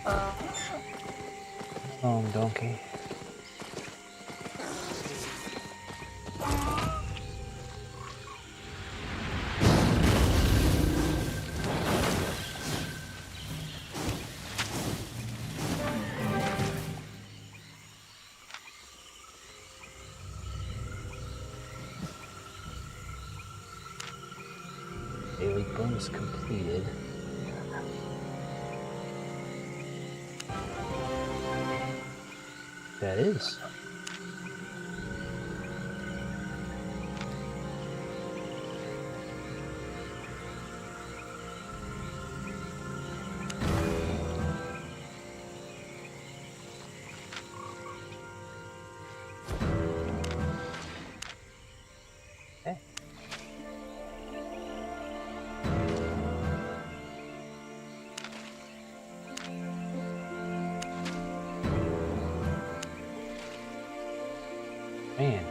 Oh, donkey. Daily bonus completed. That is. Okay. Man.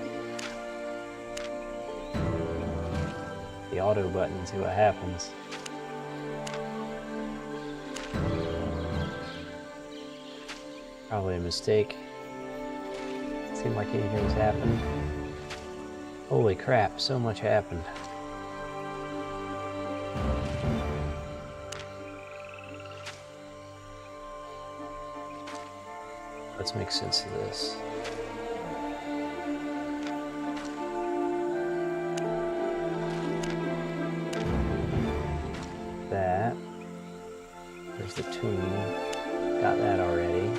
The auto button, see what happens. Probably a mistake. Seemed like anything's happened. Holy crap, so much happened. Let's make sense of this. That. There's the tune. Got that already.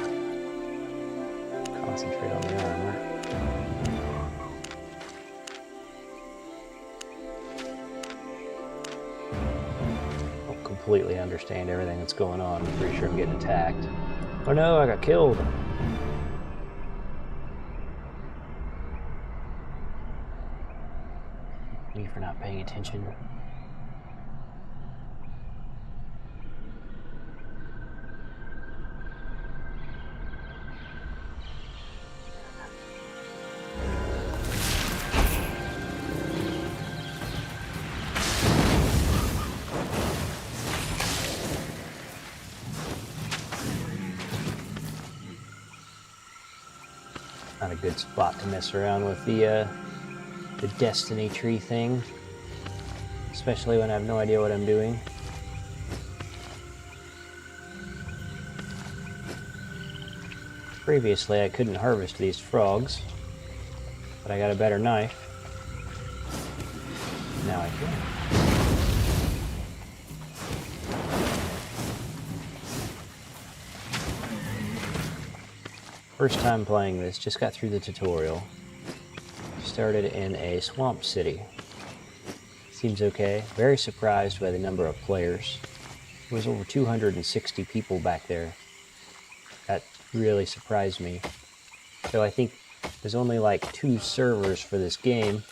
Concentrate on the armor. Don't completely understand everything that's going on. I'm pretty sure I'm getting attacked. Oh no, I got killed. Me for not paying attention. Not a good spot to mess around with the destiny tree thing, especially when I have no idea what I'm doing. Previously I couldn't harvest these frogs, but I got a better knife. Now I can. First time playing this, just got through the tutorial. Started in a swamp city. Seems okay. Very surprised by the number of players. There was over 260 people back there. That really surprised me. So I think there's only like 2 servers for this game.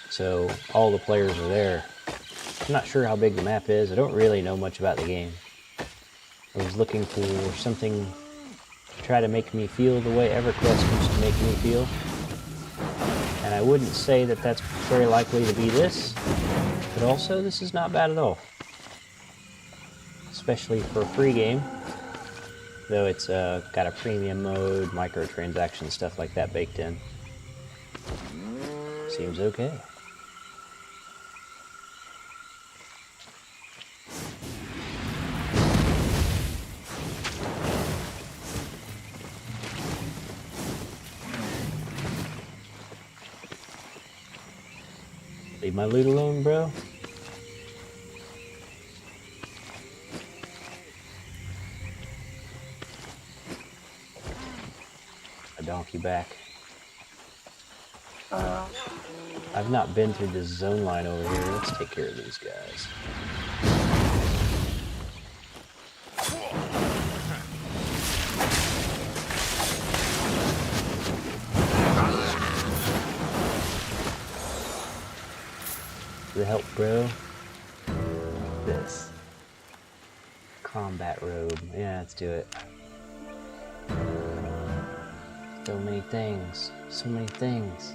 So all the players are there. I'm not sure how big the map is. I don't really know much about the game. I was looking for something to try to make me feel the way EverQuest used to make me feel. And I wouldn't say that that's very likely to be this, but also this is not bad at all. Especially for a free game, though it's got a premium mode, microtransaction, stuff like that baked in. Seems okay. Leave my loot alone, bro. A donkey back. I've not been through this zone line over here. Let's take care of these guys. The help, bro. This combat robe. Yeah, let's do it. So many things. So many things.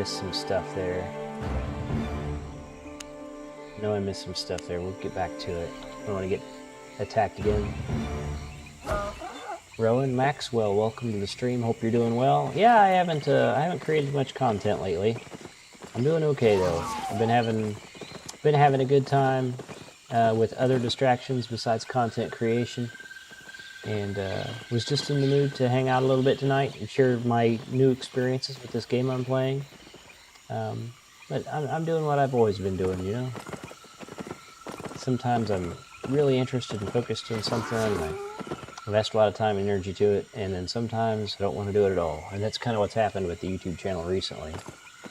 missed some stuff there. I missed some stuff there. We'll get back to it. I don't want to get attacked again. Rowan Maxwell, welcome to the stream. Hope you're doing well. Yeah, I haven't created much content lately. I'm doing okay though. I've been having a good time with other distractions besides content creation, and was just in the mood to hang out a little bit tonight and share my new experiences with this game I'm playing. But I'm doing what I've always been doing, you know. Sometimes I'm really interested and focused on something, and I invest a lot of time and energy to it, and then sometimes I don't want to do it at all. And that's kind of what's happened with the YouTube channel recently.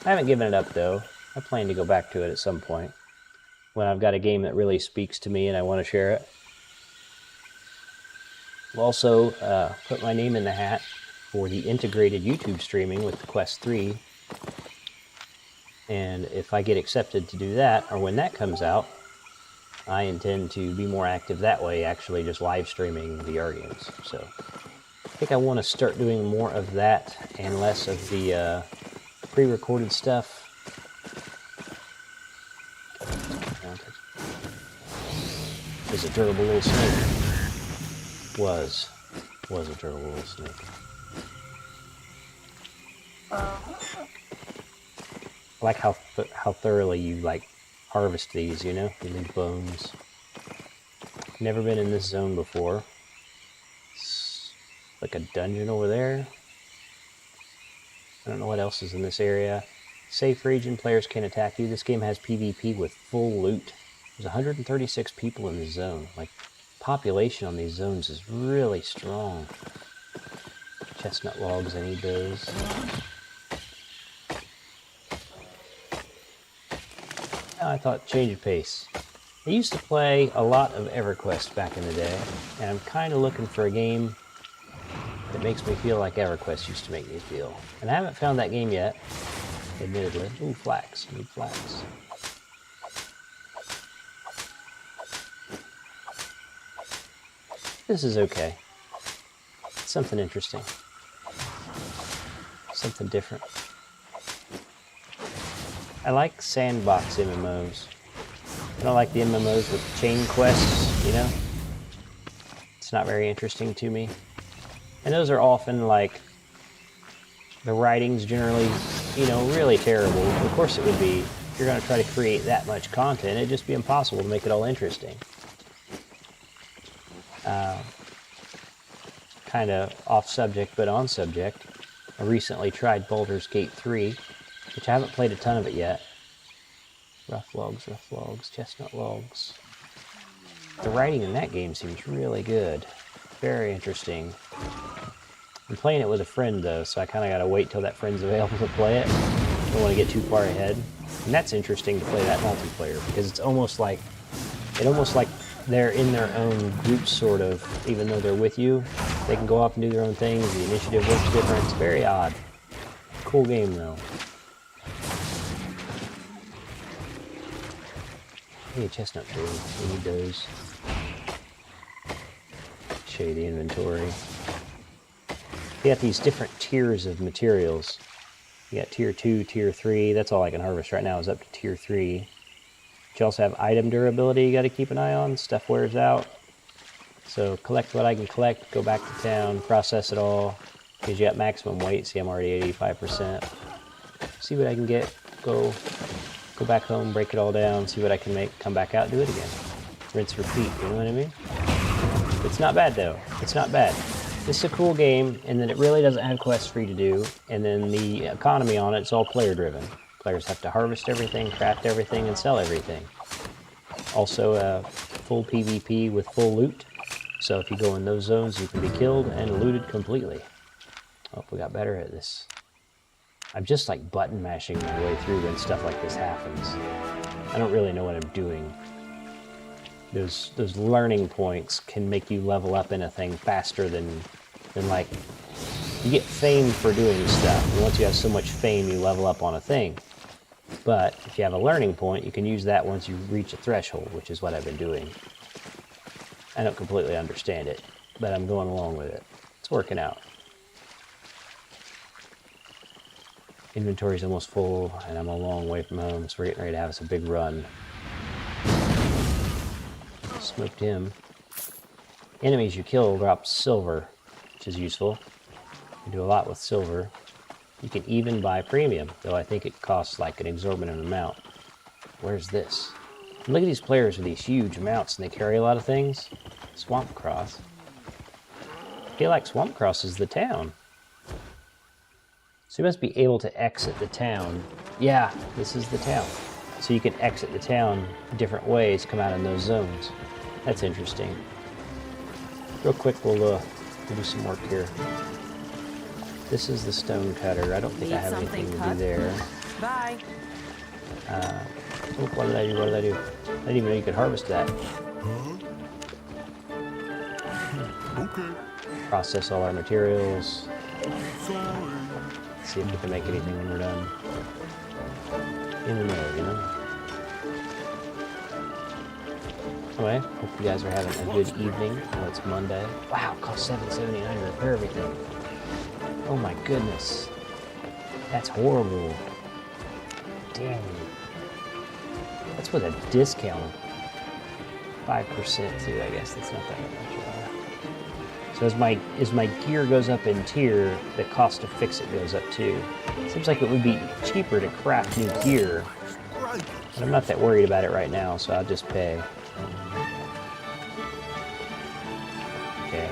I haven't given it up though. I plan to go back to it at some point when I've got a game that really speaks to me and I want to share it. I've also put my name in the hat for the integrated YouTube streaming with the Quest 3. And if I get accepted to do that, or when that comes out, I intend to be more active that way, actually just live streaming VR games. So I think I want to start doing more of that and less of the pre-recorded stuff. Is a durable little snake. Was a durable little snake. I like how thoroughly you harvest these, you know? You leave bones. Never been in this zone before. It's like a dungeon over there. I don't know what else is in this area. Safe region, players can't attack you. This game has PvP with full loot. There's 136 people in this zone. Population on these zones is really strong. Chestnut logs, I need those. I thought change of pace. I used to play a lot of EverQuest back in the day, and I'm kind of looking for a game that makes me feel like EverQuest used to make me feel. And I haven't found that game yet, admittedly. Ooh, flax. Need flax. This is okay. Something interesting. Something different. I like sandbox MMOs. I don't like the MMOs with chain quests, you know? It's not very interesting to me. And those are often the writing's generally, really terrible. Of course it would be. If you're going to try to create that much content, it'd just be impossible to make it all interesting. Kind of off subject, but on subject. I recently tried Baldur's Gate 3, which I haven't played a ton of it yet. Rough logs, chestnut logs. The writing in that game seems really good. Very interesting. I'm playing it with a friend though, so I kind of got to wait till that friend's available to play it. Don't want to get too far ahead. And that's interesting to play that multiplayer, because it's almost like they're in their own group, sort of, even though they're with you. They can go off and do their own things. The initiative works different. It's very odd. Cool game though. Hey, chestnut trees. We need those. Show you the inventory. You got these different tiers of materials. You got tier 2, tier 3. That's all I can harvest right now is up to tier 3. But you also have item durability you got to keep an eye on. Stuff wears out. So collect what I can collect, go back to town, process it all. Because you got maximum weight. See, I'm already 85%. See what I can get. Go back home, break it all down, see what I can make, come back out, do it again. Rinse, repeat, you know what I mean? It's not bad though. It's not bad. This is a cool game, and then it really doesn't have quests for you to do, and then the economy on it's all player driven. Players have to harvest everything, craft everything, and sell everything. Also full PvP with full loot, so if you go in those zones you can be killed and looted completely. Hope we got better at this. I'm just button mashing my way through when stuff like this happens. I don't really know what I'm doing. Those learning points can make you level up in a thing faster than you get fame for doing stuff. And once you have so much fame, you level up on a thing. But if you have a learning point, you can use that once you reach a threshold, which is what I've been doing. I don't completely understand it, but I'm going along with it. It's working out. Inventory's almost full, and I'm a long way from home, so we're getting ready to have us a big run. Smoked him. Enemies you kill drop silver, which is useful. You do a lot with silver. You can even buy premium, though I think it costs like an exorbitant amount. Where's this? Look at these players with these huge mounts, and they carry a lot of things. Swamp Cross. I feel like Swamp Cross is the town. So you must be able to exit the town. Yeah, this is the town. So you can exit the town different ways, come out in those zones. That's interesting. Real quick, we'll do some work here. This is the stone cutter. I don't think I have anything to do there. Bye. Oh, what did I do? What did I do? I didn't even know you could harvest that. Okay. Process all our materials. Sorry. See if we can make anything when we're done. In the middle, you know? Anyway, hope you guys are having a good evening. Well, it's Monday. Wow, it cost $7.79 to repair everything. Oh my goodness. That's horrible. Dang. That's with a discount. 5% too, I guess. That's not that much. So as my gear goes up in tier, the cost to fix it goes up too. Seems like it would be cheaper to craft new gear, but I'm not that worried about it right now, so I'll just pay. Okay.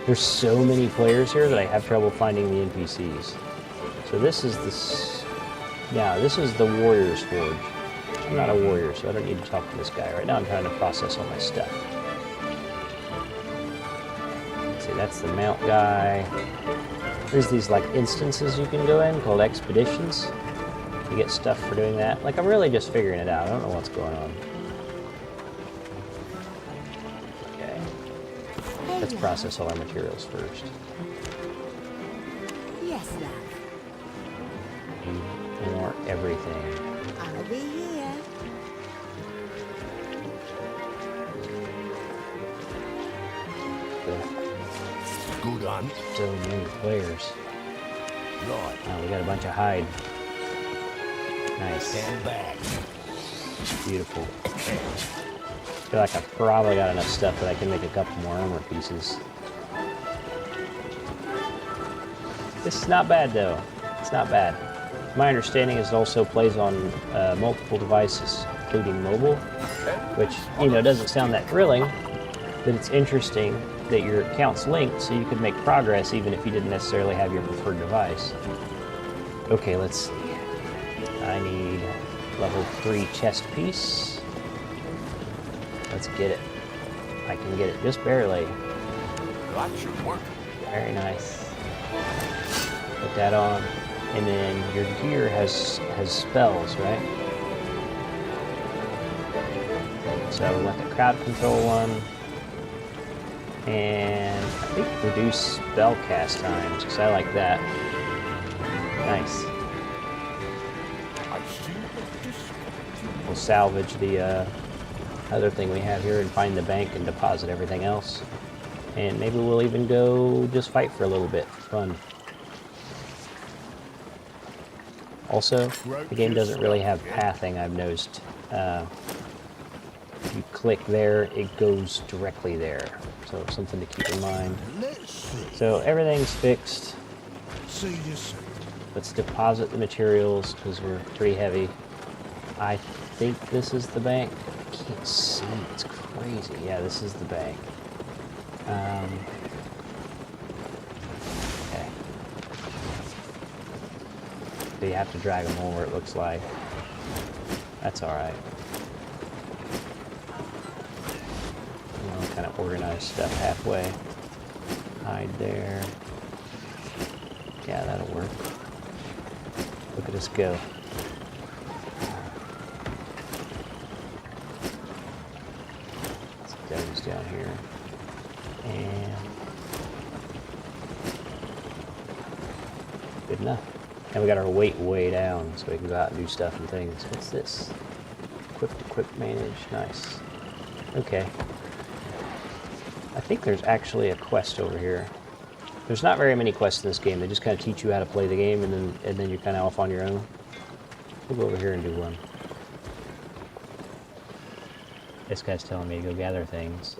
There's so many players here that I have trouble finding the NPCs. So this is this is the Warrior's Forge. I'm not a warrior, so I don't need to talk to this guy. Right now I'm trying to process all my stuff. See, that's the mount guy. There's these like instances you can go in called expeditions. You get stuff for doing that. Like, I'm really just figuring it out. I don't know what's going on. Okay. Let's process all our materials first. Yes, love. More everything. I'll be here. Good on. So many players. Right. Oh, we got a bunch of hide. Nice. Stand back. Beautiful. I feel like I've probably got enough stuff that I can make a couple more armor pieces. This is not bad, though. It's not bad. My understanding is it also plays on multiple devices, including mobile, which, you know, doesn't sound that thrilling, but it's interesting that your account's linked so you can make progress even if you didn't necessarily have your preferred device. Okay, let's see. I need level 3 chest piece. Let's get it. I can get it just barely. That should work. Very nice. Put that on. And then your gear has spells, right? So we want the crowd control one. And I think reduce spell cast times, because I like that. Nice. We'll salvage the other thing we have here and find the bank and deposit everything else. And maybe we'll even go just fight for a little bit for fun. Also, the game doesn't really have pathing, I've noticed. If you click there, it goes directly there. So something to keep in mind. So everything's fixed. See you soon. Let's deposit the materials because we're pretty heavy. I think this is the bank. I can't see. It's crazy. Yeah, this is the bank. Okay. So you have to drag them over, it looks like. That's alright. Kind of organize stuff halfway. Hide there. Yeah, that'll work. Look at us go. Let's get those down here. And good enough. And we got our weight way down so we can go out and do stuff and things. What's this? Equip, manage. Nice. Okay. I think there's actually a quest over here. There's not very many quests in this game. They just kind of teach you how to play the game, and then you're kind of off on your own. We'll go over here and do one. This guy's telling me to go gather things.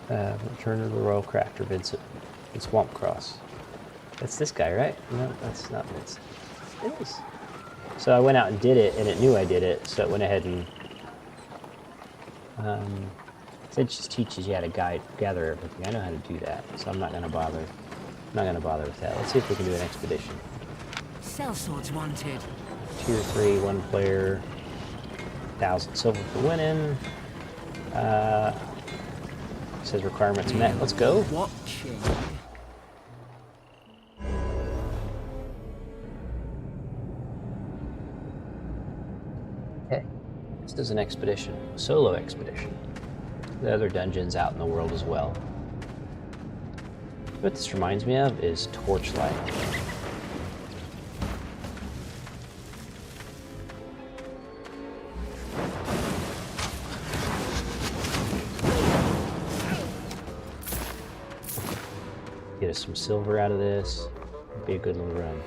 Return to the Royal Crafter, Vincent. And Swamp Cross. That's this guy, right? No, that's not Vincent. It is. So I went out and did it, and it knew I did it, so it went ahead and it just teaches you how to gather everything. I know how to do that, so I'm not gonna bother. I'm not gonna bother with that. Let's see if we can do an expedition. Sellswords wanted. Tier 3, 1 player, 1,000 silver for winning. Says requirements met. Let's go. Watching. Okay. This is an expedition, a solo expedition. The other dungeons out in the world as well. What this reminds me of is Torchlight. Get us some silver out of this. It'd be a good little run.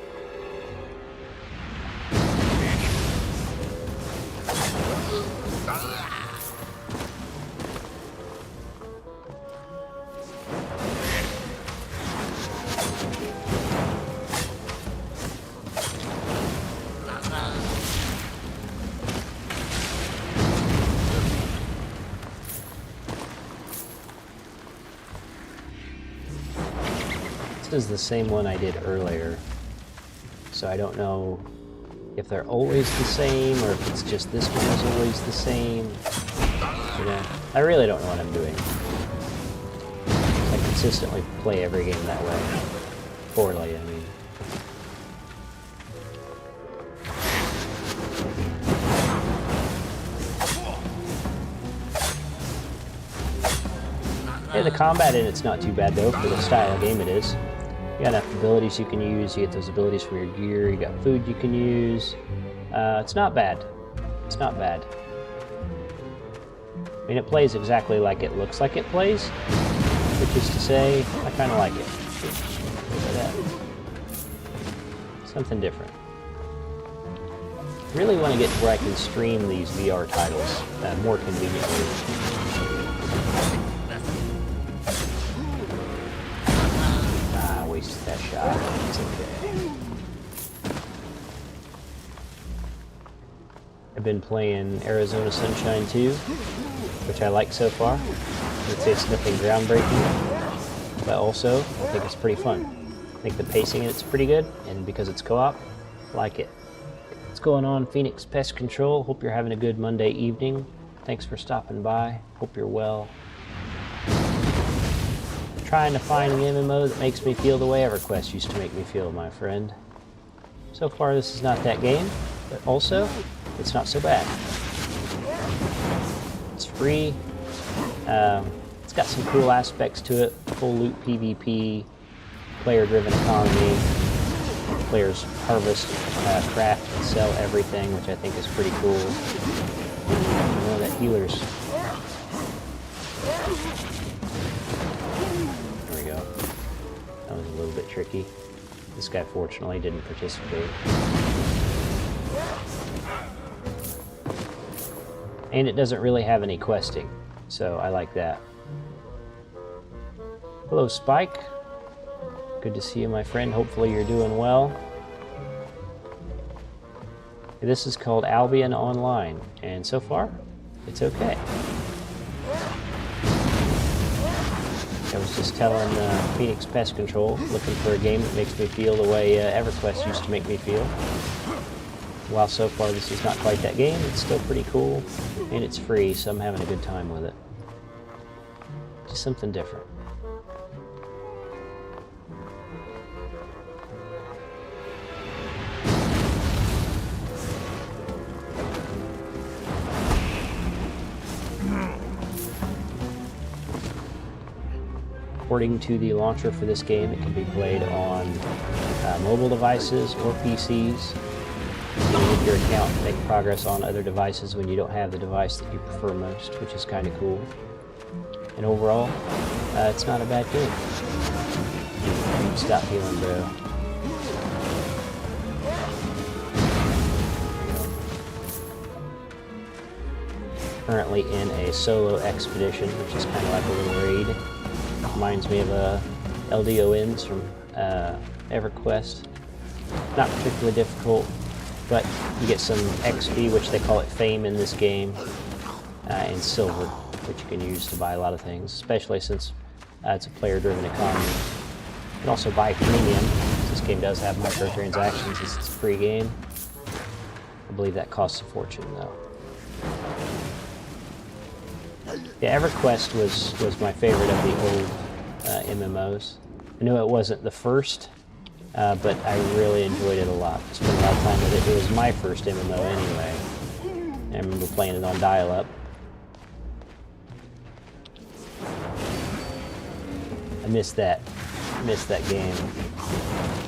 This is the same one I did earlier, so I don't know if they're always the same or if it's just this one is always the same. You know, I really don't know what I'm doing. I consistently play every game that way. Poorly, I mean. Yeah, the combat in it's not too bad though for the style of game it is. You got enough abilities you can use, you get those abilities from your gear, you got food you can use. It's not bad. It's not bad. I mean, it plays exactly like it looks like it plays, which is to say, I kind of like it. Look at that. Something different. Really want to get to where I can stream these VR titles more conveniently. Wasted that shot. It's okay. I've been playing Arizona Sunshine 2, which I like so far. I'd say it's nothing groundbreaking, but also I think it's pretty fun. I think the pacing in it's pretty good, and because it's co-op, I like it. What's going on, Phoenix Pest Control? Hope you're having a good Monday evening. Thanks for stopping by. Hope you're well. Trying to find an MMO that makes me feel the way EverQuest used to make me feel, my friend. So far, this is not that game, but also, it's not so bad. It's free. It's got some cool aspects to it. Full loot PvP, player-driven economy. Players harvest, craft, and sell everything, which I think is pretty cool. I know that healer's... That was a little bit tricky. This guy fortunately didn't participate. And it doesn't really have any questing, so I like that. Hello, Spike. Good to see you, my friend. Hopefully you're doing well. This is called Albion Online, and so far, it's okay. I was just telling Phoenix Pest Control, looking for a game that makes me feel the way EverQuest used to make me feel. While so far this is not quite that game, it's still pretty cool, and it's free, so I'm having a good time with it. Just something different. According to the launcher for this game, it can be played on mobile devices or PCs. You need your account and make progress on other devices when you don't have the device that you prefer most, which is kind of cool. And overall, it's not a bad game. Stop healing, bro. Currently in a solo expedition, which is kind of like a little raid. Reminds me of LDONs from EverQuest. Not particularly difficult, but you get some XP, which they call it fame in this game, and silver, which you can use to buy a lot of things, especially since it's a player-driven economy. You can also buy premium. This game does have microtransactions. It's a free game. I believe that costs a fortune, though. Yeah, EverQuest was my favorite of the old MMOs. I know it wasn't the first, but I really enjoyed it a lot. Spent a lot of time with it. It was my first MMO anyway. I remember playing it on dial-up. I missed that game.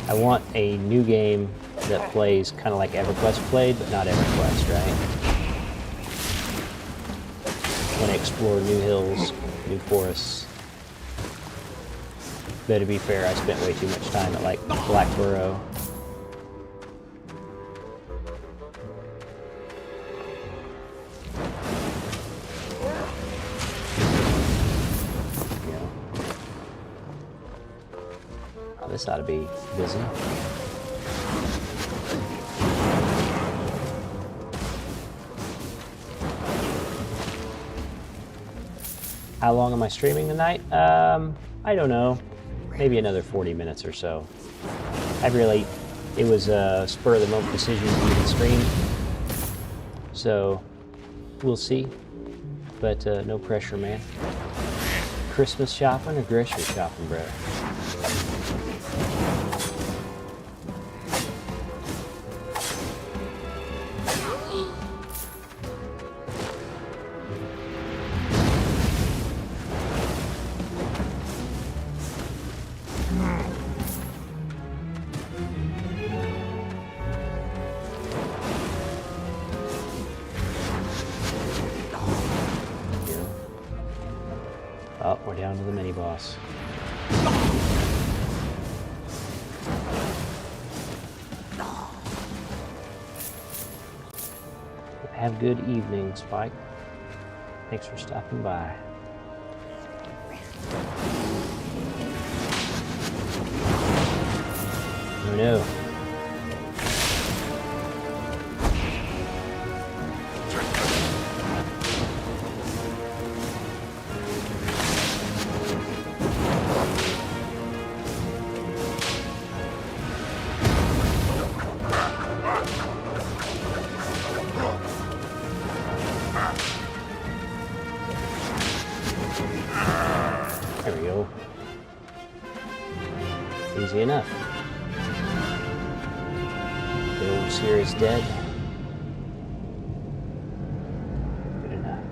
I want a new game that plays kind of like EverQuest played, but not EverQuest, right? I want to explore new hills, new forests. Though to be fair, I spent way too much time at like Blackburrow. Oh, this ought to be busy. How long am I streaming tonight? I don't know. Maybe another 40 minutes or so. It was a spur of the moment decision to even stream. So, we'll see. But no pressure, man. Christmas shopping or grocery shopping, bro? Oh, we're down to the mini-boss. Have a good evening, Spike. Thanks for stopping by. Oh no. There we go. Easy enough. The old series dead. Good enough.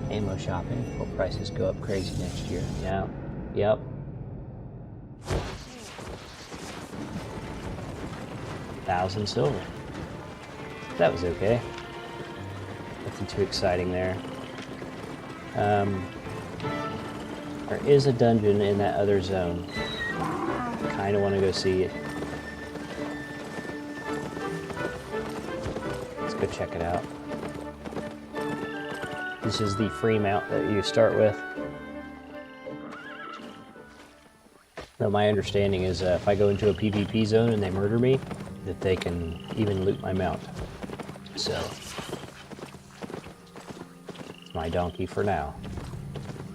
Ammo shopping. Hope prices go up crazy next year. Yeah. Yep. $1,000 silver. That was okay. Nothing too exciting there. There is a dungeon in that other zone. Kind of want to go see it. Let's go check it out. This is the free mount that you start with. Now, my understanding is if I go into a PvP zone and they murder me, that they can even loot my mount. So, it's my donkey for now.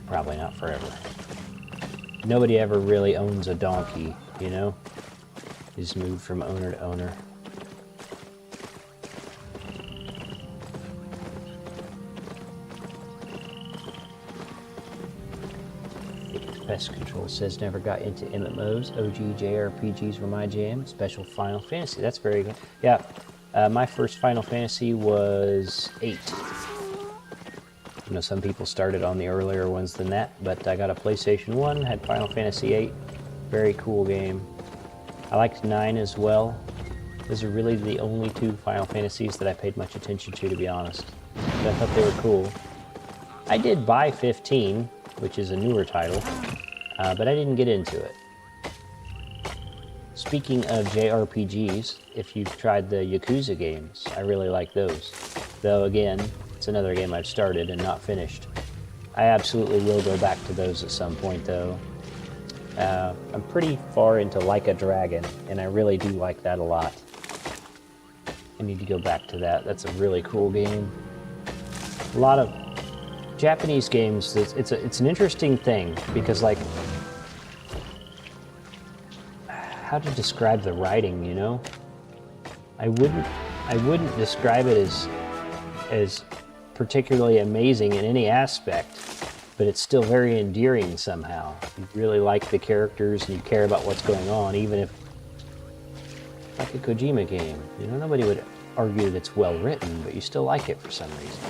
Probably not forever. Nobody ever really owns a donkey, you know? You just move from owner to owner. Pest Control says never got into MMOs. OG JRPGs were my jam. Special Final Fantasy. That's very good. Yeah, my first Final Fantasy was 8. You know, some people started on the earlier ones than that, but I got a PlayStation 1, had Final Fantasy 8. Very cool game. I liked 9 as well. Those are really the only 2 Final Fantasies that I paid much attention to be honest. But I thought they were cool. I did buy 15, which is a newer title, but I didn't get into it. Speaking of JRPGs, if you've tried the Yakuza games, I really like those. Though again, it's another game I've started and not finished. I absolutely will go back to those at some point though. I'm pretty far into Like a Dragon, and I really do like that a lot. I need to go back to that. That's a really cool game. A lot of Japanese games, it's an interesting thing, because like, how to describe the writing, you know? I wouldn't describe it as particularly amazing in any aspect, but it's still very endearing somehow. You really like the characters and you care about what's going on, even if like a Kojima game. You know, nobody would argue that it's well written, but you still like it for some reason.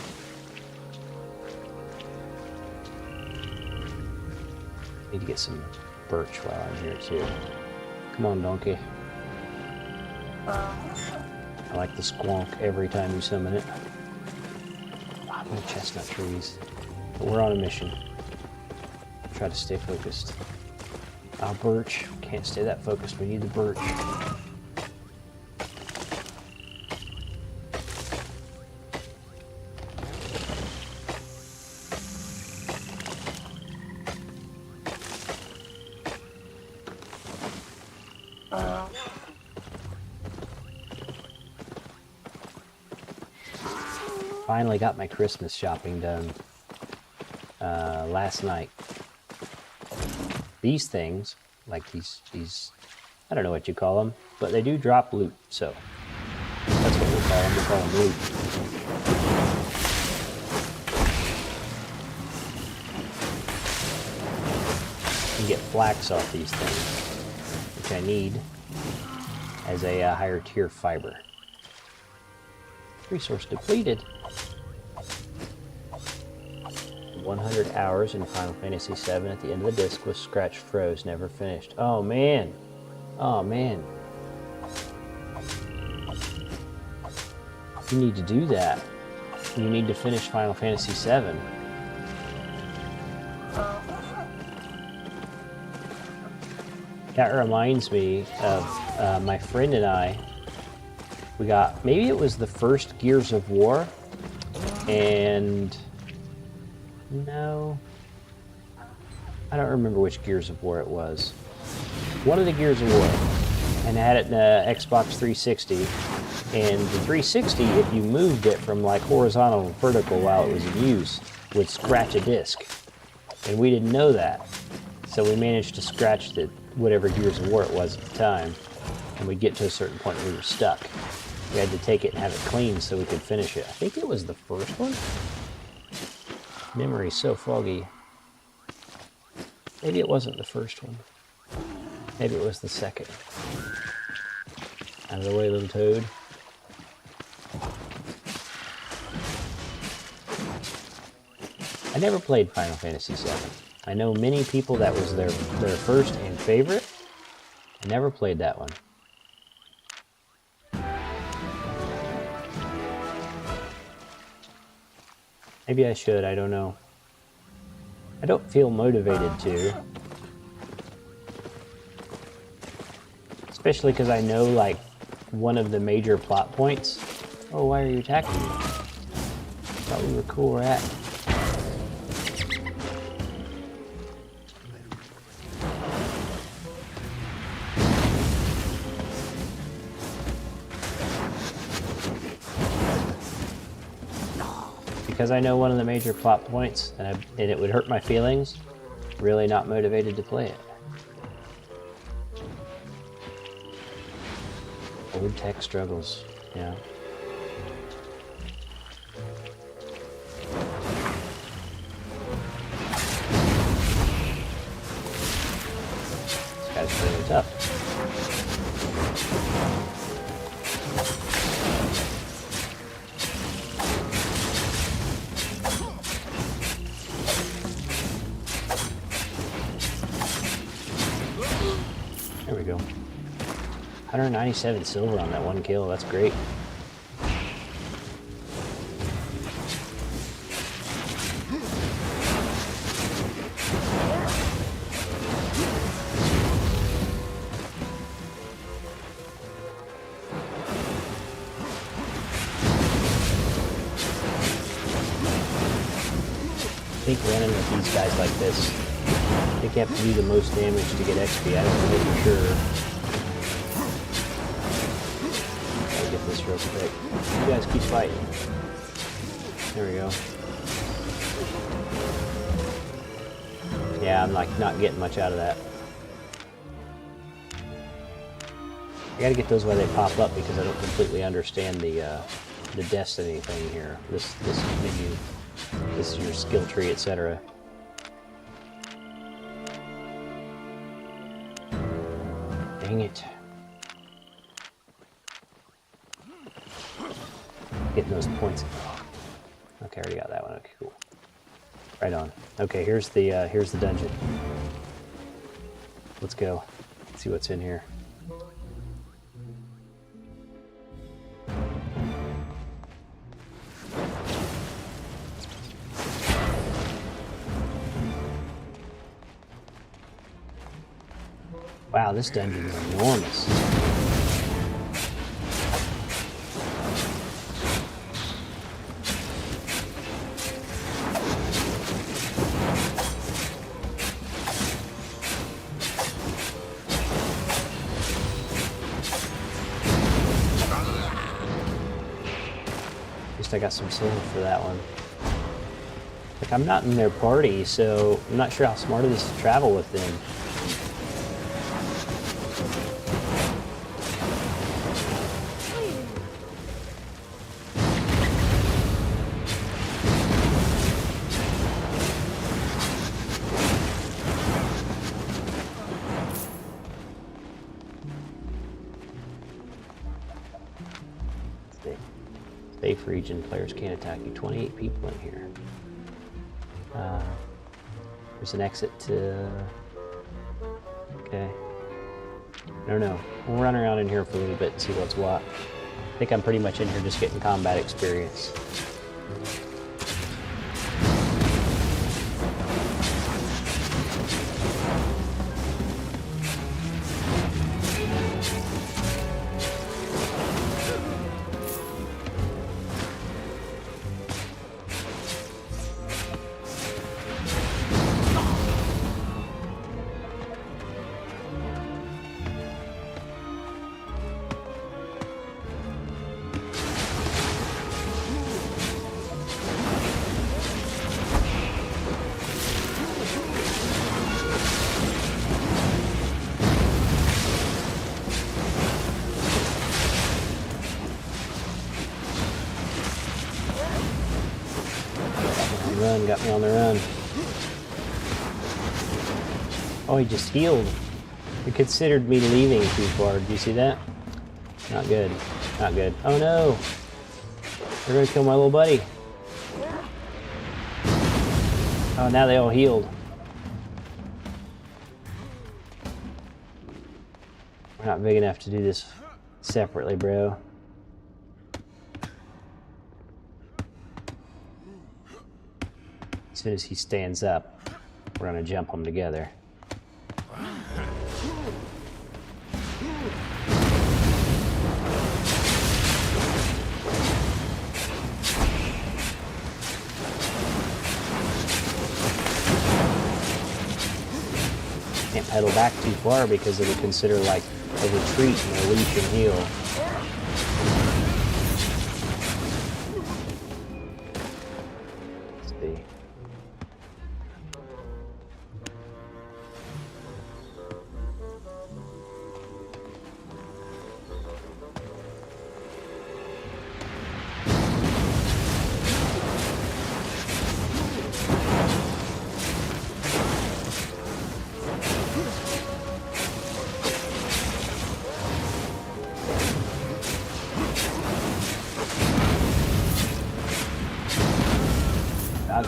Need to get some birch while I'm here too. Come on, donkey. I like the squonk every time you summon it. No chestnut trees. But we're on a mission. Try to stay focused. Birch. Can't stay that focused. We need the birch. Finally got my Christmas shopping done last night. These things, like these, I don't know what you call them, but they do drop loot, so that's what we'll call them. We call them loot. You can get flax off these things, which I need as a higher tier fiber. Resource depleted. 100 hours in Final Fantasy VII. At the end of the disc was scratch froze, never finished. Oh man. Oh man. You need to do that. You need to finish Final Fantasy VII. That reminds me of my friend and I. We got, maybe it was the first Gears of War, and no, I don't remember which Gears of War it was. One of the Gears of War, and I had it in the Xbox 360, and the 360, if you moved it from like horizontal to vertical while it was in use, would scratch a disc, and we didn't know that, so we managed to scratch whatever Gears of War it was at the time, and we'd get to a certain point where we were stuck. We had to take it and have it cleaned so we could finish it. I think it was the first one. Memory's so foggy. Maybe it wasn't the first one. Maybe it was the second. Out of the way, little toad. I never played Final Fantasy VII. I know many people that was their first and favorite. I never played that one. Maybe I should, I don't know. I don't feel motivated to. Especially because I know, like, one of the major plot points. Oh, why are you attacking me? Thought we were cool, rat. Because I know one of the major plot points, and it would hurt my feelings, really not motivated to play it. Old tech struggles, yeah. This guy's really tough. There we go. 197 silver on that one kill. That's great. I think running with these guys like this, I think you have to do the most damage to get XP. I don't know for sure. Gotta get this real quick. You guys keep fighting. There we go. Yeah, I'm like not getting much out of that. I gotta get those while they pop up because I don't completely understand the destiny thing here. This menu. This is your skill tree, etc. Dang it. Getting those points. Okay, I already got that one. Okay, cool. Right on. Okay, here's the dungeon. Let's go. Let's see what's in here. Wow, this dungeon is enormous. At least I got some silver for that one. Like, I'm not in their party, so I'm not sure how smart it is to travel with them. Safe region, players can't attack you. 28 people in here. There's an exit to... Okay. I don't know. We'll run around in here for a little bit and see what's what. I think I'm pretty much in here just getting combat experience. Run, got me on the run. Oh, he just healed. He considered me leaving too far. Did you see that? Not good. Not good. Oh no! They're gonna kill my little buddy. Oh, now they all healed. We're not big enough to do this separately, bro. As soon as he stands up, we're gonna jump him together. Can't pedal back too far because it'll consider like a retreat and a leap and heal.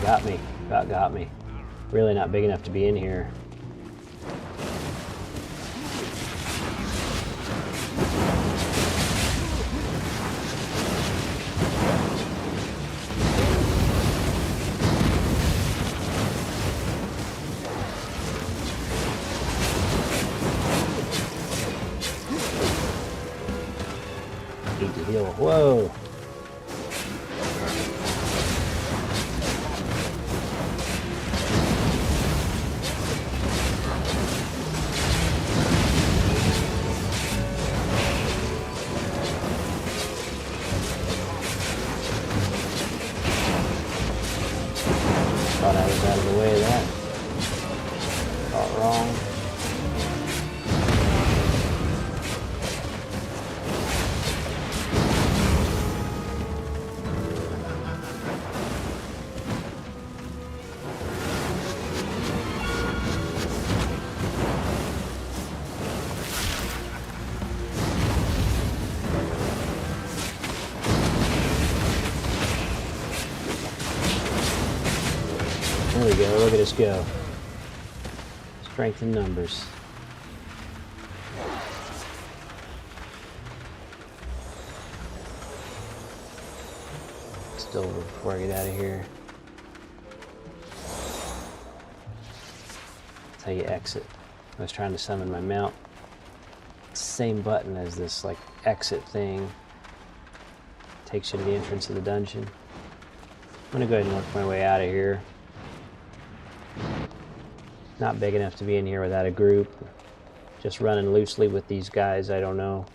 Got me. Got me. Really not big enough to be in here. Thought I was out of the way of that. Thought wrong. There we go, look at us go. Strength in numbers. Still before I get out of here. That's how you exit. I was trying to summon my mount. It's the same button as this like exit thing. Takes you to the entrance of the dungeon. I'm gonna go ahead and work my way out of here. Not big enough to be in here without a group. Just running loosely with these guys, I don't know.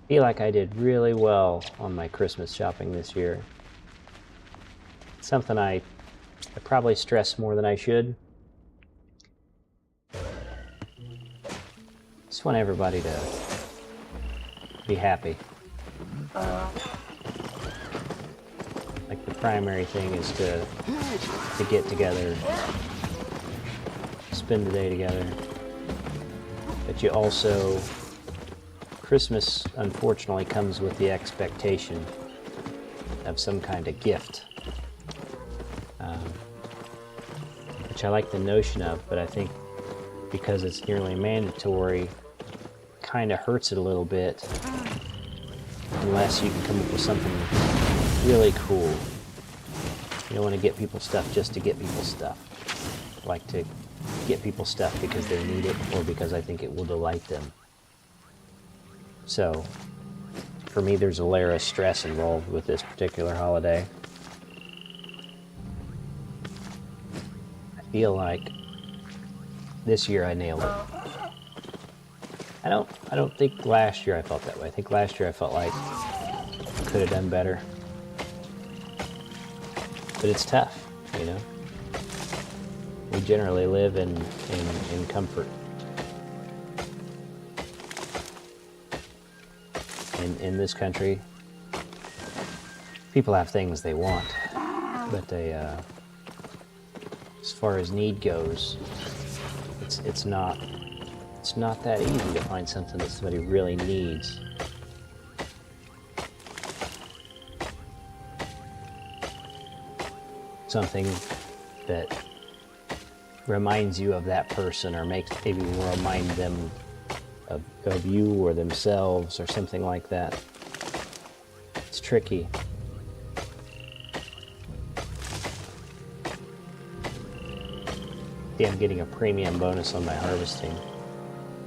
Feel like I did really well on my Christmas shopping this year. Something I probably stress more than I should. Just want everybody to be happy. Like the primary thing is to get together, spend the day together. But you also, Christmas unfortunately comes with the expectation of some kind of gift. Which I like the notion of, but I think because it's nearly mandatory, kind of hurts it a little bit unless you can come up with something really cool. You don't want to get people stuff just to get people stuff. I like to get people stuff because they need it or because I think it will delight them. So, for me, there's a layer of stress involved with this particular holiday. I feel like this year I nailed it. I don't think last year I felt that way. I think last year I felt like I could have done better. But it's tough, you know? We generally live in comfort. In this country, people have things they want, but they, as far as need goes, it's not that easy to find something that somebody really needs. Something that reminds you of that person, or maybe will remind them of you or themselves or something like that. It's tricky. Yeah, I'm getting a premium bonus on my harvesting.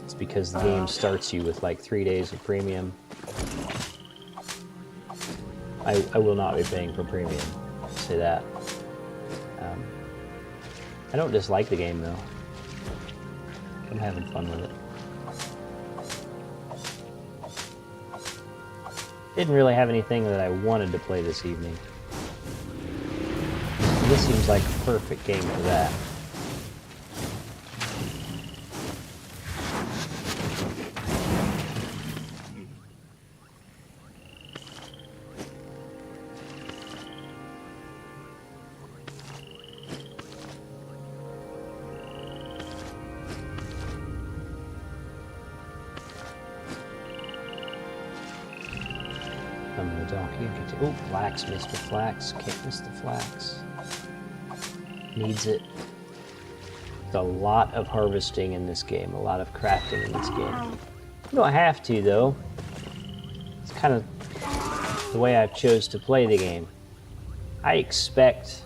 It's because the game starts you with like 3 days of premium. I will not be paying for premium, I'll say that. I don't dislike the game though. I'm having fun with it. Didn't really have anything that I wanted to play this evening. And this seems like a perfect game for that. The donkey. Oh, flax, missed the flax. Can't miss the flax. Needs it. There's a lot of harvesting in this game, a lot of crafting in this game. You don't have to, though. It's kind of the way I've chose to play the game. I expect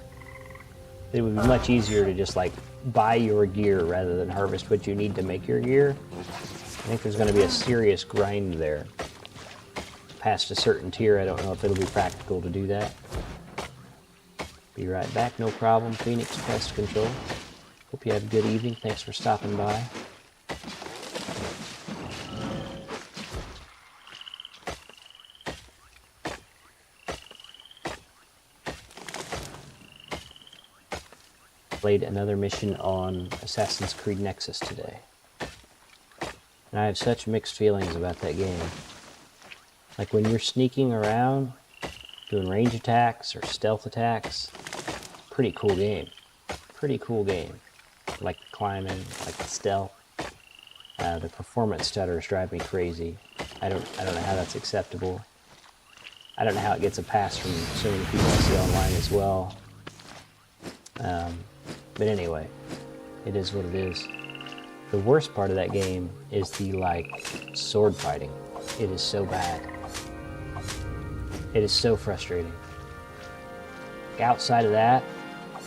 that it would be much easier to just like buy your gear rather than harvest what you need to make your gear. I think there's going to be a serious grind there. Past a certain tier, I don't know if it'll be practical to do that. Be right back, no problem. Phoenix Pest Control. Hope you have a good evening. Thanks for stopping by. played another mission on Assassin's Creed Nexus today. And I have such mixed feelings about that game. Like when you're sneaking around, doing range attacks or stealth attacks, pretty cool game. Pretty cool game. Like the climbing, like the stealth. The performance stutters drive me crazy. I don't know how that's acceptable. I don't know how it gets a pass from so many people I see online as well. But anyway, it is what it is. The worst part of that game is the sword fighting. It is so bad. It is so frustrating. Outside of that,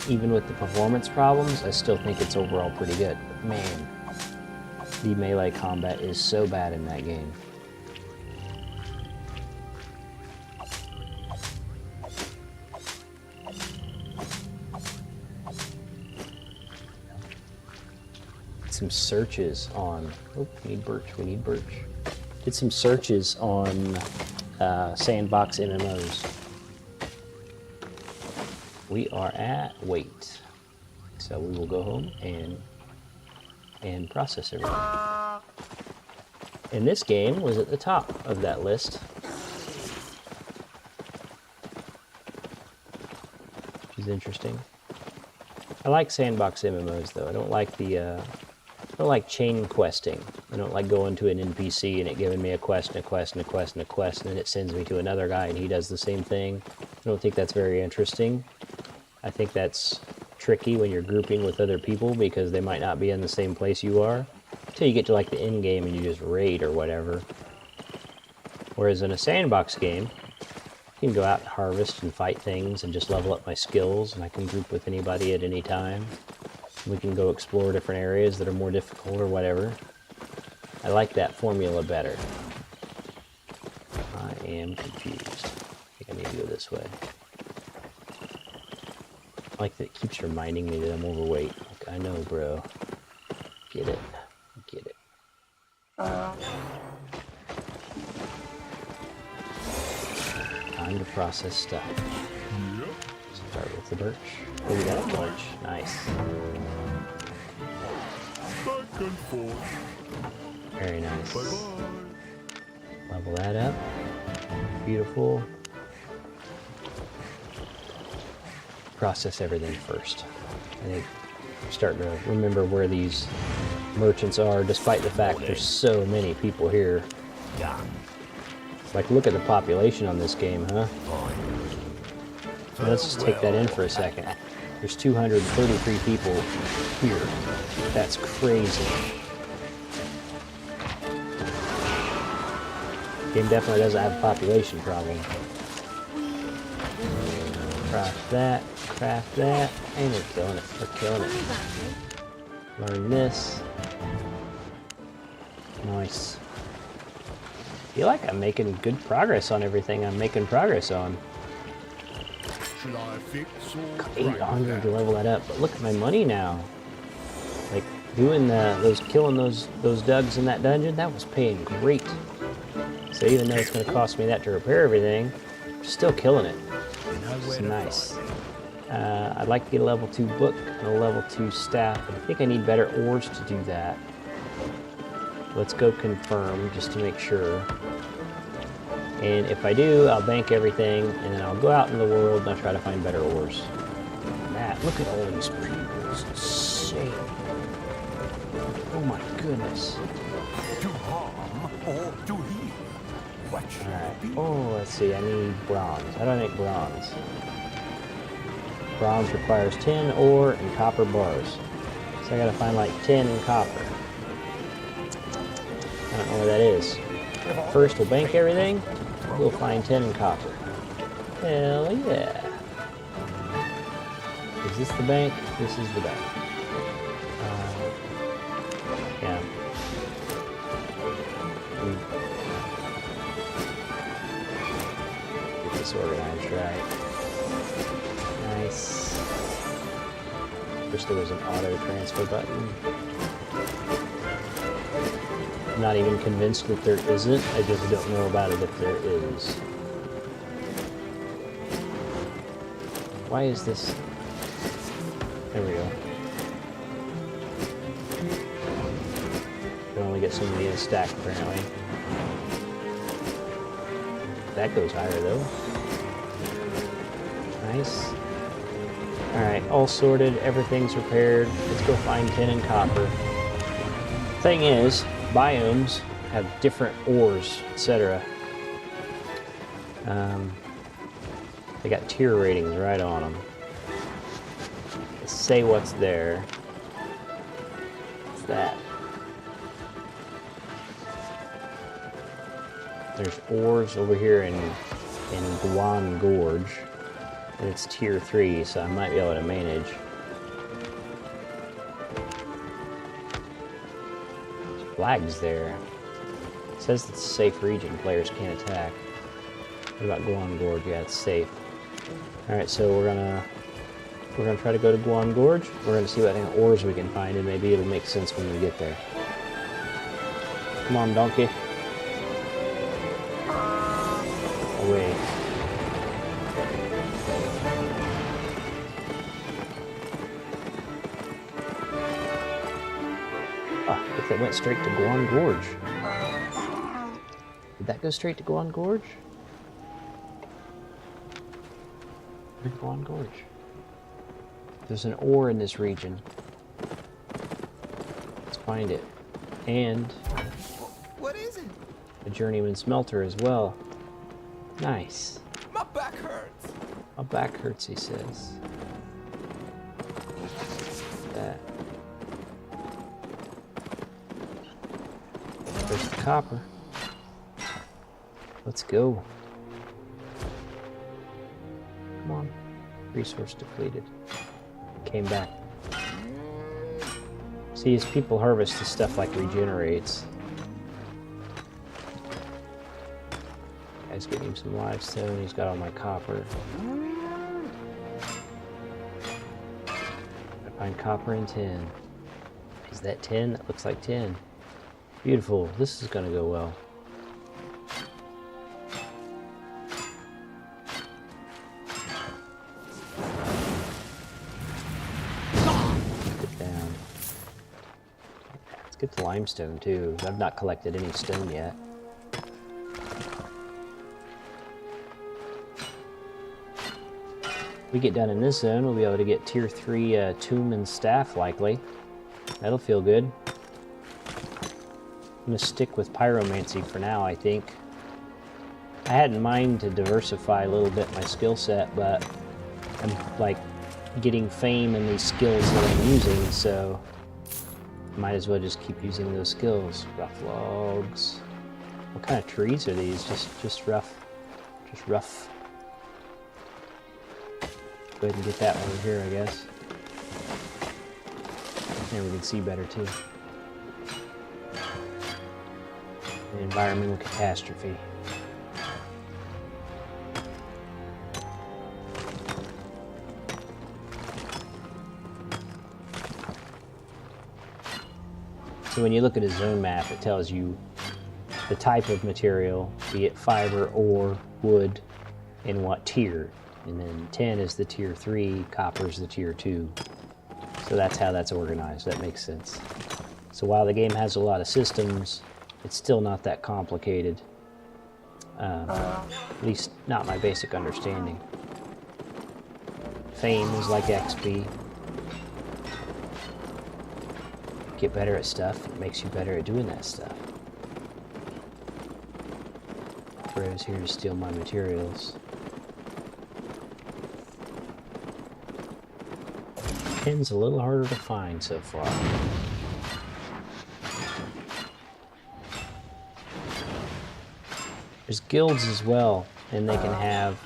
even with the performance problems, I still think it's overall pretty good. But man, the melee combat is so bad in that game. Some searches on, oh, we need birch. Did some searches on sandbox MMOs. We are at wait. So we will go home and process everything. And this game was at the top of that list. Which is interesting. I like sandbox MMOs though. I don't like I don't like chain questing. I don't like going to an NPC and it giving me a quest and a quest and a quest and a quest and then it sends me to another guy and he does the same thing. I don't think that's very interesting. I think that's tricky when you're grouping with other people because they might not be in the same place you are until you get to like the end game and you just raid or whatever. Whereas in a sandbox game, I can go out and harvest and fight things and just level up my skills and I can group with anybody at any time. We can go explore different areas that are more difficult or whatever. I like that formula better. I am confused. I think I need to go this way. I like that it keeps reminding me that I'm overweight. Like, I know, bro. Get it. Get it. Time to process stuff. Start with the birch. Oh, we got a bunch. Nice. Back and forth. Very nice. Bye-bye. Level that up. Beautiful. Process everything first. I think I'm starting to remember where these merchants are, despite the fact there's so many people here. Done. Like, look at the population on this game, huh? Let's just take that in for a second. There's 233 people here. That's crazy. Game definitely doesn't have a population problem. Craft that, and we're killing it. We're killing it. Learn this. Nice. I feel like I'm making good progress on everything I'm making progress on. Should I fix or 800 to level that up, but look at my money now. Like doing killing those dugs in that dungeon, that was paying great. So even though it's going to cost me that to repair everything, I'm still killing it. It's nice. I'd like to get a level 2 book and a level 2 staff, but I think I need better ores to do that. Let's go confirm just to make sure. And if I do, I'll bank everything, and then I'll go out in the world and I'll try to find better ores. Matt, look at all these people. It's insane. Oh my goodness. to harm or to heal? What should Alright. it be? Oh, let's see. I need bronze. How do I make bronze? Bronze requires 10 ore and copper bars. So I gotta find like 10 copper. I don't know where that is. First, we'll bank everything. We'll find 10 copper. Hell yeah. Is this the bank? This is the bank. Yeah. Get this organized right. Nice. Wish there was an auto transfer button. I'm not even convinced that there isn't. I just don't know about it if there is. Why is this? There we go. get some of the stack apparently. That goes higher though. Nice. Alright, all sorted, everything's repaired. Let's go find tin and copper. Thing is, biomes have different ores, etc. They got tier ratings right on them. Let's say what's there. What's that? There's ores over here in Guan Gorge. And it's tier 3, so I might be able to manage. There's flags there. It says it's a safe region, players can't attack. What about Guan Gorge? Yeah, it's safe. Alright, so we're gonna try to go to Guan Gorge. We're gonna see what kind of ores we can find, and maybe it'll make sense when we get there. Come on, donkey. Away. That went straight to Guan Gorge. Did that go straight to Guan Gorge? Where's Guan Gorge? There's an ore in this region. Let's find it. And What is it? a journeyman smelter as well. Nice. My back hurts. My back hurts, he says. That. There's the copper. Let's go. Come on. Resource depleted. Came back. See, as people harvest, the stuff like regenerates. Guy's getting him some limestone. He's got all my copper. I find copper and tin. Is that tin? That looks like tin. Beautiful. This is going to go well. Get down. Let's get the limestone too. I've not collected any stone yet. We get down in this zone, we'll be able to get tier 3 tomb and staff likely. That'll feel good. I'm going to stick with pyromancy for now, I think. I had in mind to diversify a little bit my skill set, but I'm like getting fame in these skills that I'm using, so might as well just keep using those skills. Rough logs. What kind of trees are these? Just rough. Just rough. Go ahead and get that one here, I guess. And we can see better too. Environmental catastrophe. So when you look at a zone map, it tells you the type of material, be it fiber, ore, wood, and what tier. And then tin is the tier 3, copper is the tier 2. So that's how that's organized. That makes sense. So while the game has a lot of systems, it's still not that complicated. At least not my basic understanding. Fame is like XP. Get better at stuff, it makes you better at doing that stuff. Bro's here to steal my materials. Tin's a little harder to find so far. There's guilds as well, and they can have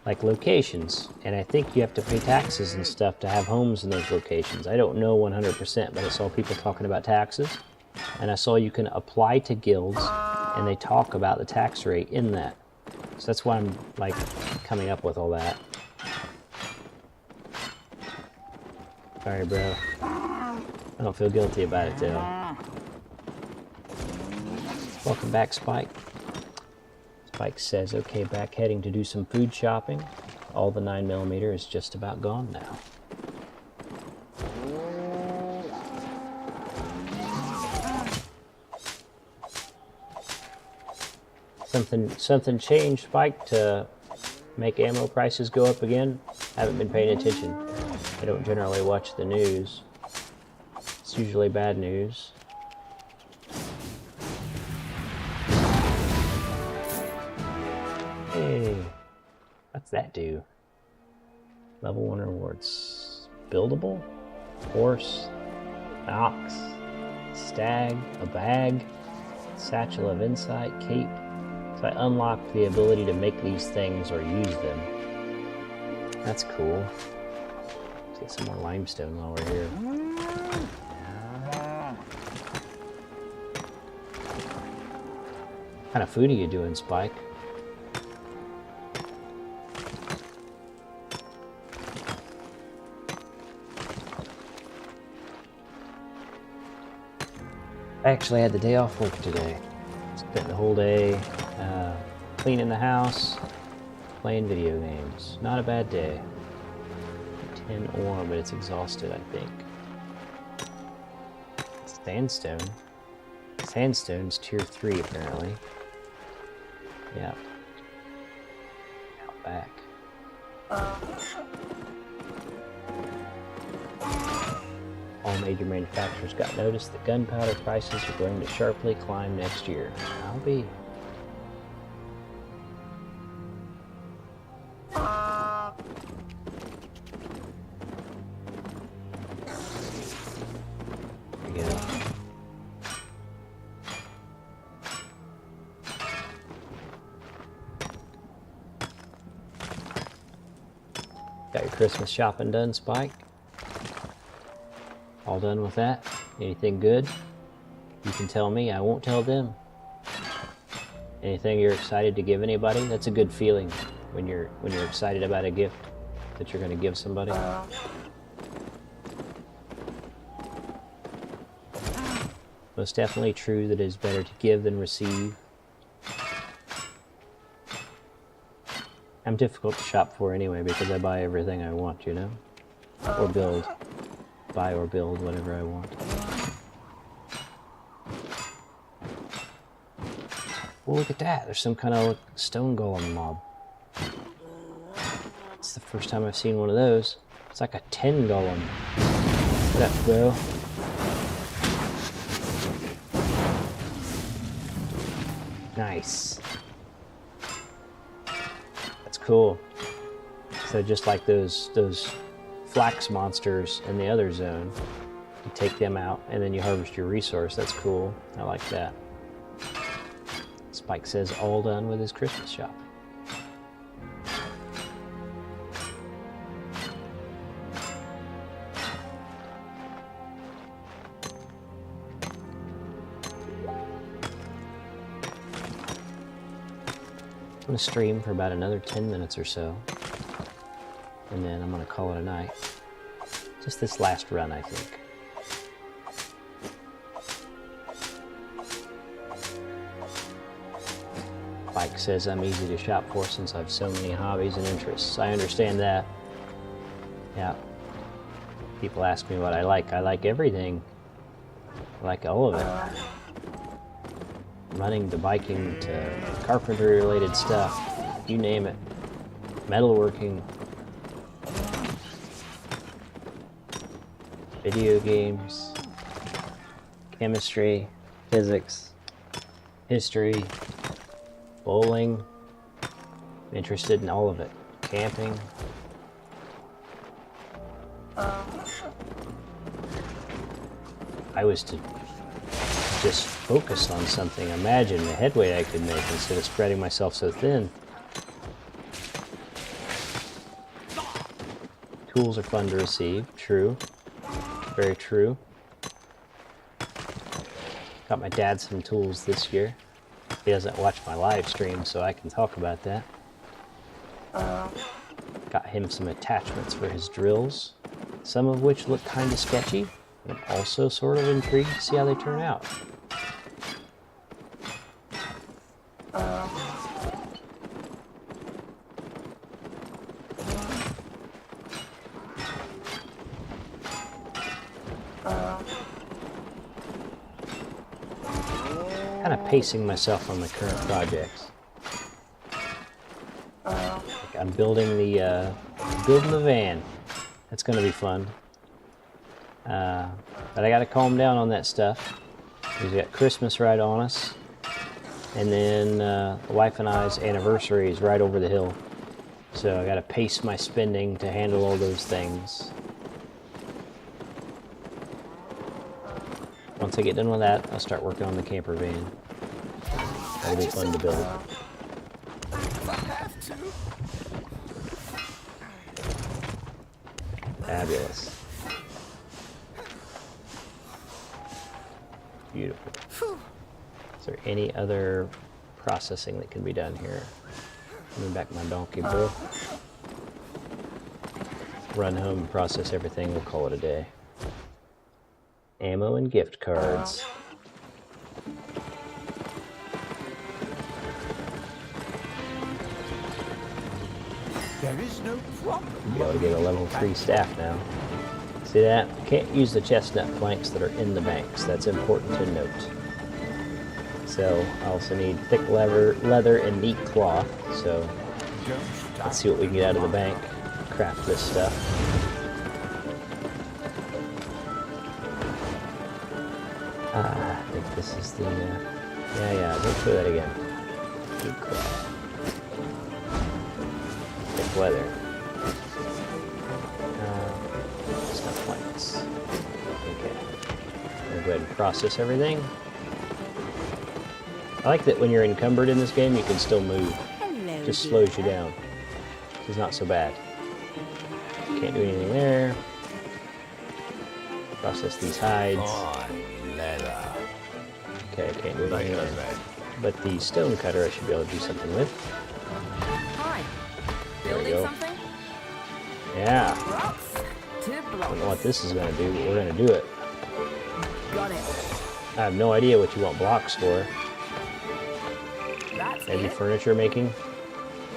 like locations, and I think you have to pay taxes and stuff to have homes in those locations. I don't know 100%, but I saw people talking about taxes, and I saw you can apply to guilds, and they talk about the tax rate in that. So that's why I'm like coming up with all that. Sorry, bro. I don't feel guilty about it though. Welcome back, Spike. Spike says, okay, back heading to do some food shopping. All the 9mm is just about gone now. Something changed, Spike, to make ammo prices go up again? Haven't been paying attention. I don't generally watch the news. It's usually bad news. Hey, what's that do? Level 1 rewards. Buildable? Horse. Ox. Stag. A bag. Satchel of Insight. Cape. So I unlocked the ability to make these things or use them. That's cool. Let's get some more limestone while we're here. What kind of food are you doing, Spike? I actually had the day off work today. Spent the whole day cleaning the house, playing video games. Not a bad day. 10 ore, but it's exhausted, I think. Sandstone. Sandstone's tier 3, apparently. Yeah. Out back. All major manufacturers got notice that gunpowder prices are going to sharply climb next year. I'll be. There we go. Got your Christmas shopping done, Spike? All done with that? Anything good? You can tell me, I won't tell them. Anything you're excited to give anybody? That's a good feeling when you're excited about a gift that you're going to give somebody. Most definitely true that it is better to give than receive. I'm difficult to shop for anyway because I buy everything I want, you know? Or build. Buy or build whatever I want. Well, look at that. There's some kind of stone golem mob. It's the first time I've seen one of those. It's like a 10 golem. What up, bro? Nice. That's cool. So just like those flax monsters in the other zone, you take them out and then you harvest your resource. That's cool. I like that. Spike says all done with his Christmas shop. I'm going to stream for about another 10 minutes or so, and then I'm going to call it a night. Just this last run, I think. Mike says I'm easy to shop for since I have so many hobbies and interests. I understand that. Yeah. People ask me what I like. I like everything. I like all of it. Running to biking to carpentry related stuff. You name it. Metalworking. Video games. Chemistry. Physics. History. Bowling. I'm interested in all of it. Camping. I was to just focus on something. Imagine the headway I could make instead of spreading myself so thin. Tools are fun to receive. True. Very true. Got my dad some tools this year. He doesn't watch my live stream, so I can talk about that. Got him some attachments for his drills, some of which look kind of sketchy, but I'm also sort of intrigued to see how they turn out. Kind of pacing myself on the current projects. I'm building the van. That's going to be fun. But I got to calm down on that stuff. We've got Christmas right on us. And then the wife and I's anniversary is right over the hill. So I got to pace my spending to handle all those things. Once I get done with that, I'll start working on the camper van. That'll be fun to build. Fabulous. Beautiful. Is there any other processing that can be done here? Bring back my donkey bull. Run home and process everything. We'll call it a day. Ammo and gift cards. There is no problem. Be able to get a level 3 staff now. See that? Can't use the chestnut planks that are in the banks. That's important to note. So I also need thick leather and neat cloth. So let's see what we can get out of the bank. Craft this stuff. I think this is the, yeah, don't show that again. Neat cloth. Thick leather. Chestnut planks. Okay. We'll go ahead and process everything. I like that when you're encumbered in this game, you can still move. Hello, Just slows you down. Which is not so bad. Can't do anything there. Process these hides. Leather. Okay, can't do anything there. But the stone cutter I should be able to do something with. Hi. There we Building go. something? Yeah. Rocks to I don't know blocks. what this is going to do, but we're going to do it. Got it. I have no idea what you want blocks for. That's Maybe it. furniture making?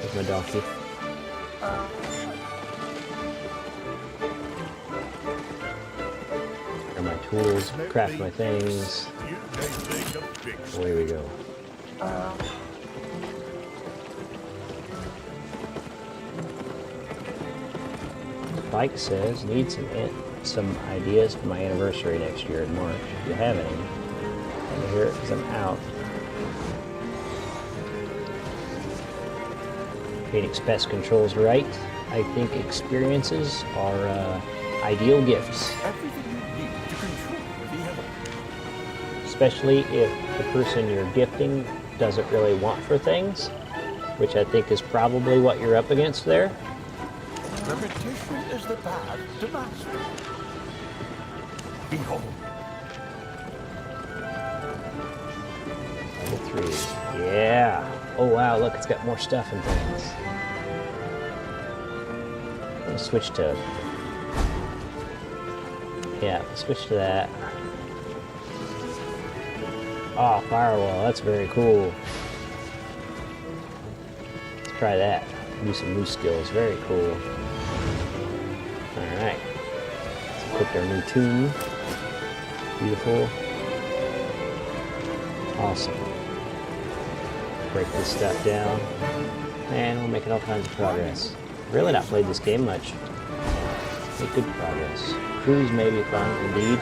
With my donkey. Are my tools, craft my things. Away we go. Spike says, need some ideas for my anniversary next year in March. If you have any, let me hear it because I'm out. Phoenix Pest Control's right. I think experiences are ideal gifts. Everything you need to control the elements. Especially if the person you're gifting doesn't really want for things, which I think is probably what you're up against there. Repetition is the path to mastery. Behold. Level 3. Yeah. Oh wow, look, it's got more stuff and things. Let's switch to... Yeah, switch to that. Oh, firewall, that's very cool. Let's try that. Do some new skills, very cool. Alright. Let's equip our new tomb. Beautiful. Awesome. Break this stuff down. And we're making all kinds of progress. Really not played this game much. Make good progress. Cruise may be fun, indeed.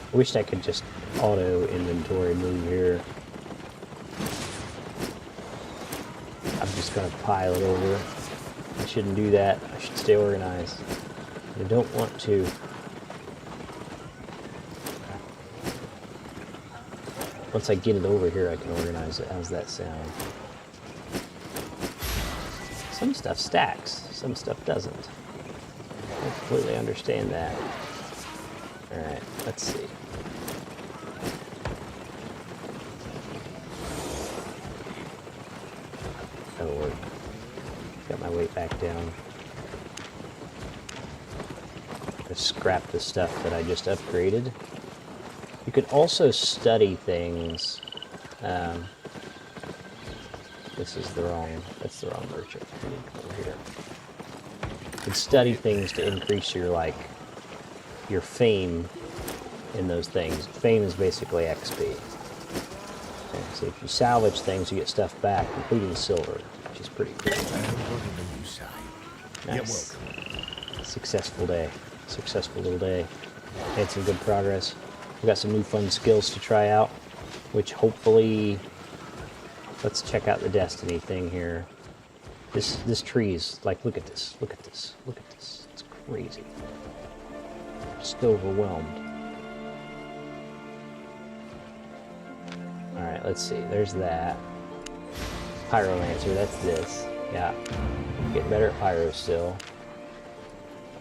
I wish I could just auto inventory move here. I'm just gonna pile it over. I shouldn't do that. I should stay organized. I don't want to. Once I get it over here, I can organize it. How's that sound? Some stuff stacks, some stuff doesn't. I completely understand that. Alright, let's see. That'll work. Got my weight back down. to scrap the stuff that I just upgraded. You could also study things. That's the wrong merchant. I need to come over here. You could study things to increase your fame in those things. Fame is basically XP. Okay, so if you salvage things, you get stuff back, including silver, which is pretty cool. Nice. Successful day. Successful little day. Had some good progress. We got some new fun skills to try out, which hopefully... Let's check out the Destiny thing here. This tree's like, look at this, look at this, look at this. It's crazy. Just overwhelmed. Alright, let's see. There's that. Pyromancer, that's this. Yeah. Getting better at pyro still.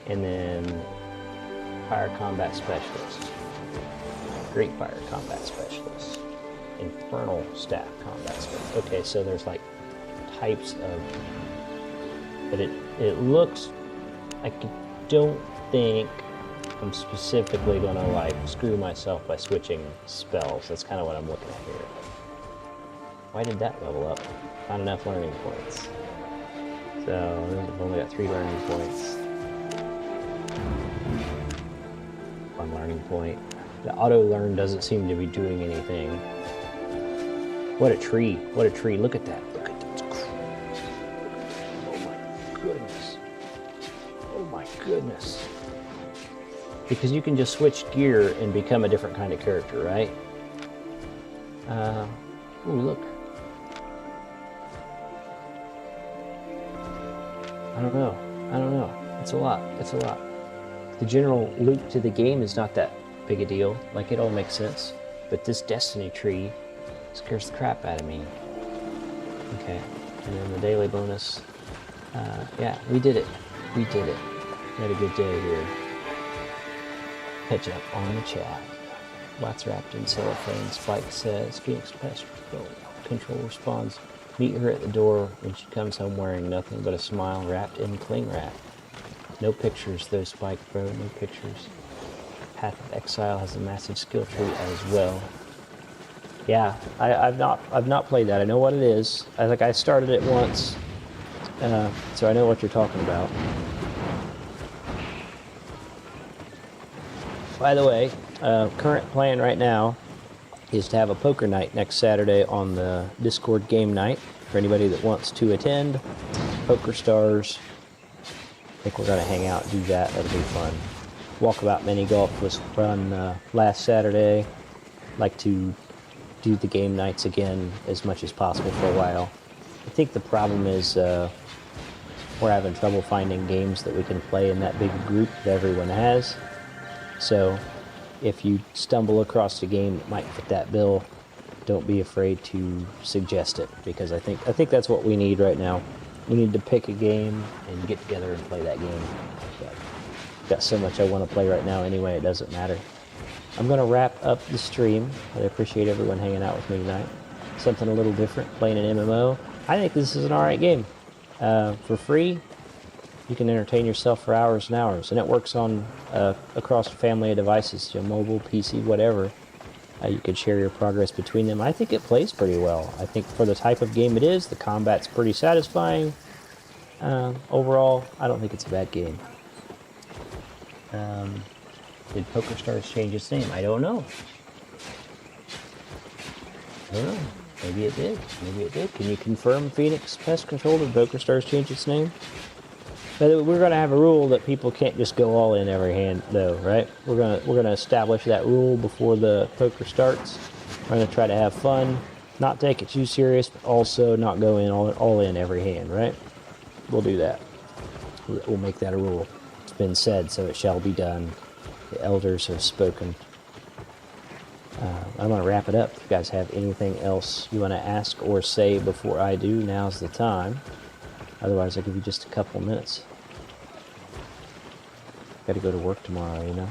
And then Fire Combat Specialist. Great Fire Combat Specialist. Infernal Staff Combat Specialist. Okay, so there's like types of... But it looks like I don't think I'm specifically going to like screw myself by switching spells. That's kind of what I'm looking at here. Why did that level up? Not enough learning points. So I've only got 3 learning points. 1 learning point. The auto learn doesn't seem to be doing anything. What a tree! What a tree! Look at that! Look at that! Oh my goodness! Oh my goodness! Because you can just switch gear and become a different kind of character, right? Ooh, look. I don't know. I don't know. It's a lot. It's a lot. The general loop to the game is not that big a deal. Like, it all makes sense. But this Destiny tree scares the crap out of me. Okay. And then the daily bonus. Yeah, we did it. We did it. We had a good day here. Catch up on the chat. Wax wrapped in cellophane. Spike says, Phoenix Pest Control responds, meet her at the door when she comes home wearing nothing but a smile wrapped in cling wrap. No pictures though, Spike, bro. No pictures. Path of Exile has a massive skill tree as well. Yeah, I've not played that. I know what it is. I started it once, so I know what you're talking about. By the way, current plan right now is to have a poker night next Saturday on the Discord game night for anybody that wants to attend. Poker Stars. I think we're going to hang out and do that. That'll be fun. Walkabout Mini Golf was run last Saturday. Like to do the game nights again as much as possible for a while. I think the problem is we're having trouble finding games that we can play in that big group that everyone has. So if you stumble across a game that might fit that bill, don't be afraid to suggest it, because I think that's what we need right now. We need to pick a game and get together and play that game. But I've got so much I want to play right now anyway, it doesn't matter. I'm going to wrap up the stream. I appreciate everyone hanging out with me tonight. Something a little different, playing an MMO. I think this is an alright game. For free, you can entertain yourself for hours and hours, and it works on across a family of devices, mobile, PC, whatever. You can share your progress between them. I think it plays pretty well. I think for the type of game it is, the combat's pretty satisfying. Overall, I don't think it's a bad game. Did Poker Stars change its name? I don't know. I don't know. Maybe it did. Maybe it did. Can you confirm, Phoenix Pest Control, did Poker Stars change its name? But we're going to have a rule that people can't just go all in every hand, though, right? We're going to establish that rule before the poker starts. We're going to try to have fun, not take it too serious, but also not go in all in every hand, right? We'll do that. We'll make that a rule. It's been said, so it shall be done. The elders have spoken. I'm going to wrap it up. If you guys have anything else you want to ask or say before I do, now's the time. Otherwise, I'll give you just a couple minutes. Got to go to work tomorrow, you know.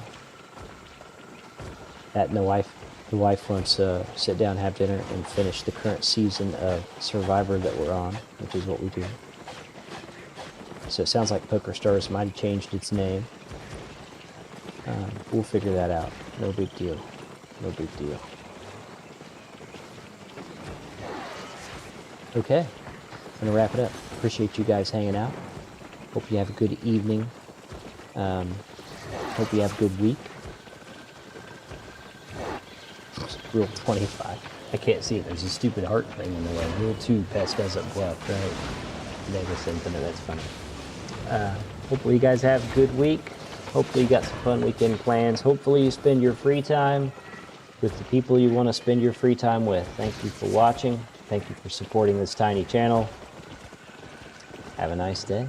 And the wife wants to sit down, have dinner, and finish the current season of Survivor that we're on, which is what we do. So it sounds like Poker Stars might have changed its name. We'll figure that out. No big deal. No big deal. Okay, I'm gonna wrap it up. Appreciate you guys hanging out. Hope you have a good evening. Hope you have a good week. Rule 25. I can't see it. There's a stupid heart thing in the way. Rule 2, pest doesn't bluff, right? Vegas Infinite, that's funny. Hopefully you guys have a good week. Hopefully you got some fun weekend plans. Hopefully you spend your free time with the people you want to spend your free time with. Thank you for watching. Thank you for supporting this tiny channel. Have a nice day.